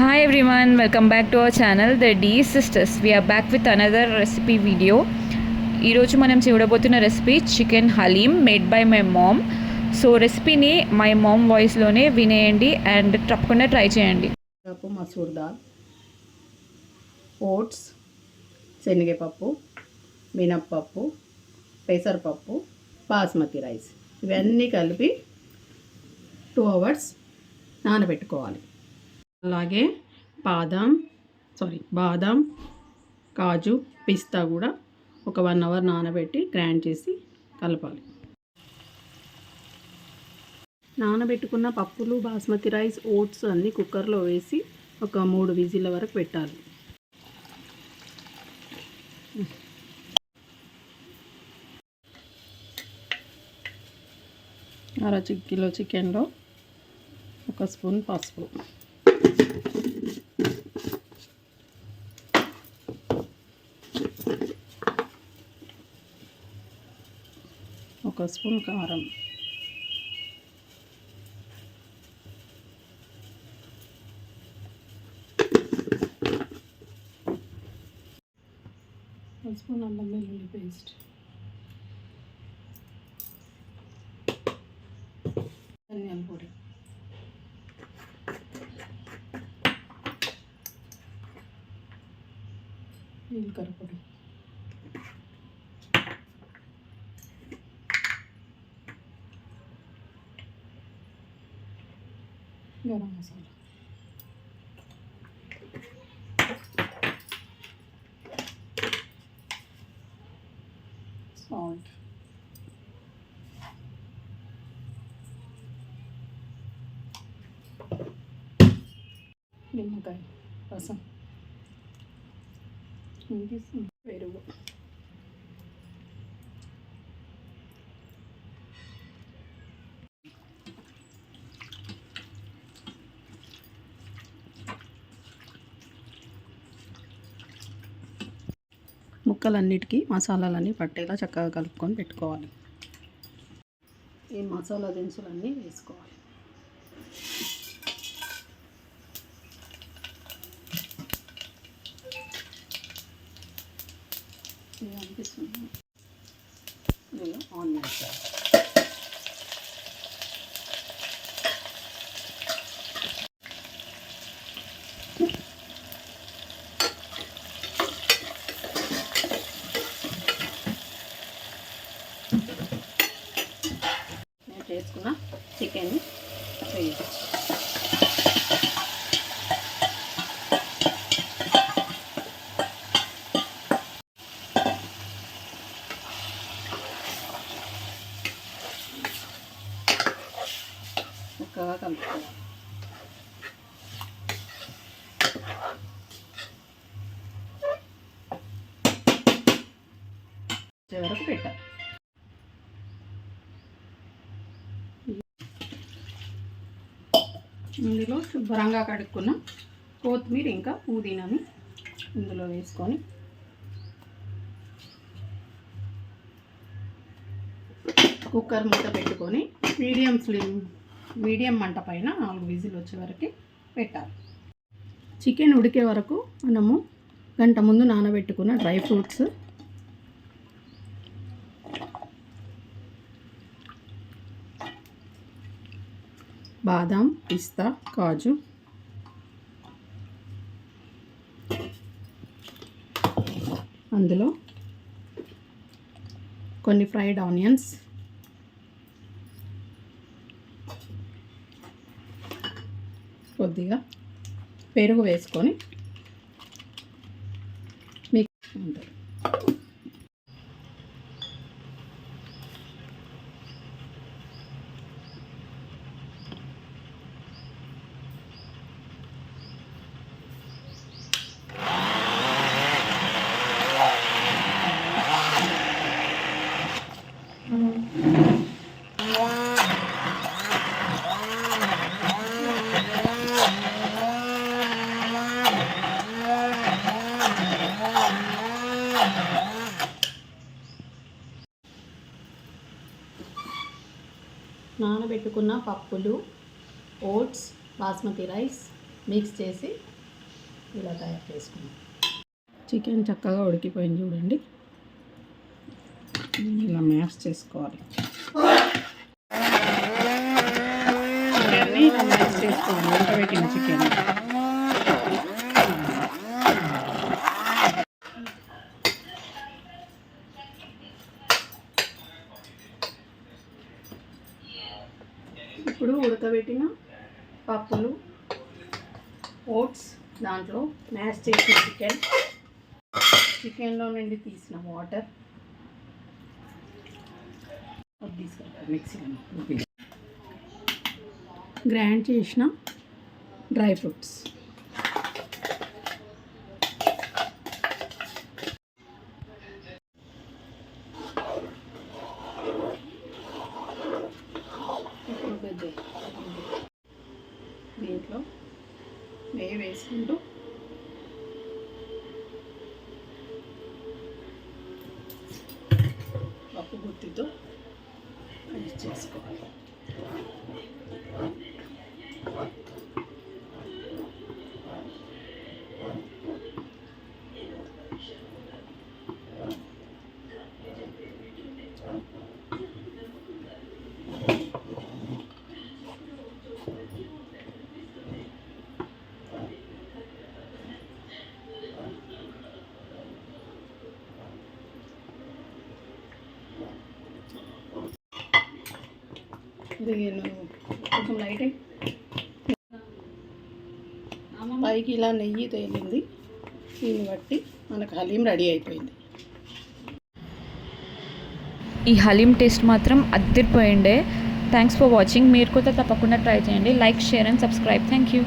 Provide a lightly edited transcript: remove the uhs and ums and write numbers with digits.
Hi everyone, welcome back to our channel The D Sisters. We are back with another recipe video. ఈరోజు మనం చూడబోతున్న recipe chicken haleem made by my mom. So రెసిపీని my mom వాయిస్లోనే వినేయండి and తప్పకుండా try చేయండి. Masoor dal, oats, శనగపప్పు, మినప్పప్పు, పెసరపప్పు, బాస్మతి రైస్ ఇవన్నీ కలిపి 2 hours నానబెట్టుకోవాలి. అలాగే బాదం, కాజు, పిస్తా కూడా ఒక 1 hour నానబెట్టి గ్రైండ్ చేసి కలపాలి. నానబెట్టుకున్న పప్పులు, బాస్మతి రైస్, ఓట్స్ అన్నీ కుక్కర్లో వేసి ఒక 3 విజిల్ల వరకు పెట్టాలి. కిలో చికెన్లో 1 స్పూన్ పసుపు, 1 స్పూన్ కారం, 1 స్పూన్ అల్లం వెల్లుల్లి పేస్ట్, ధనియాల పొడి, జీలకర్ర పొడి, గరం మసాలా, సాల్ట్, నిమ్మకాయ రసం, పెరుగు, ముక్కలన్నిటికీ మసాలాలన్నీ పట్టేలా చక్కగా కలుపుకొని పెట్టుకోవాలి. ఈ మసాలా దినుసులన్నీ వేసుకోవాలి. ఇది అనిపిస్తుంది నేను ఆనియన్స్, నేను చేసుకున్న చికెన్ వేయాలి. చక్కగా కలుపుకోవాలి. వరకు పెట్టాలి. ఇందులో శుభ్రంగా కడుక్కున్న కొత్తిమీర ఇంకా పుదీనాని ఇందులో వేసుకొని కుక్కర్ మూత పెట్టుకొని మీడియం మంట పైన 4 విజిల్ వచ్చే వరకు పెట్టాలి. చికెన్ ఉడికే వరకు మనము గంట ముందు నానబెట్టుకున్న డ్రై ఫ్రూట్స్, బాదం, పిస్తా, కాజు, అందులో కొన్ని ఫ్రైడ్ ఆనియన్స్, కొద్దిగా పెరుగు వేసుకొని మిక్స్ ఉంటుంది. నానబెట్టుకున్న పప్పులు, ఓట్స్, బాస్మతి రైస్ మిక్స్ చేసి ఇలా తయారు చేసుకున్నాం. చికెన్ చక్కగా ఉడికిపోయింది చూడండి. ఇలా మ్యాష్ చేసుకోవాలి. చికెన్ని ఇలా మ్యాష్ చేసుకోవాలి. ఉడకబెట్టిన చికెన్ ఇప్పుడు ఉడకబెట్టిన పప్పులు, ఓట్స్, దాంట్లో మ్యాష్ చేసిన చికెన్లో నుండి తీసిన వాటర్ మిక్సీలో గ్రైండ్ చేసిన డ్రై ఫ్రూట్స్, దీంట్లో నెయ్యి వేసుకుంటూ పప్పు గుత్తితో మిక్స్ చేసుకోవాలి. ఇది కొంచెం లైట్ పైకి ఇలా నెయ్యి తేలింది. దీన్ని బట్టి మనకు హలీం రెడీ అయిపోయింది. ఈ హలీం టేస్ట్ మాత్రం అదిరిపోయిండే. Thanks for watching. మీరు కూడా తప్పకుండా ట్రై చేయండి. Like, share and subscribe. Thank you.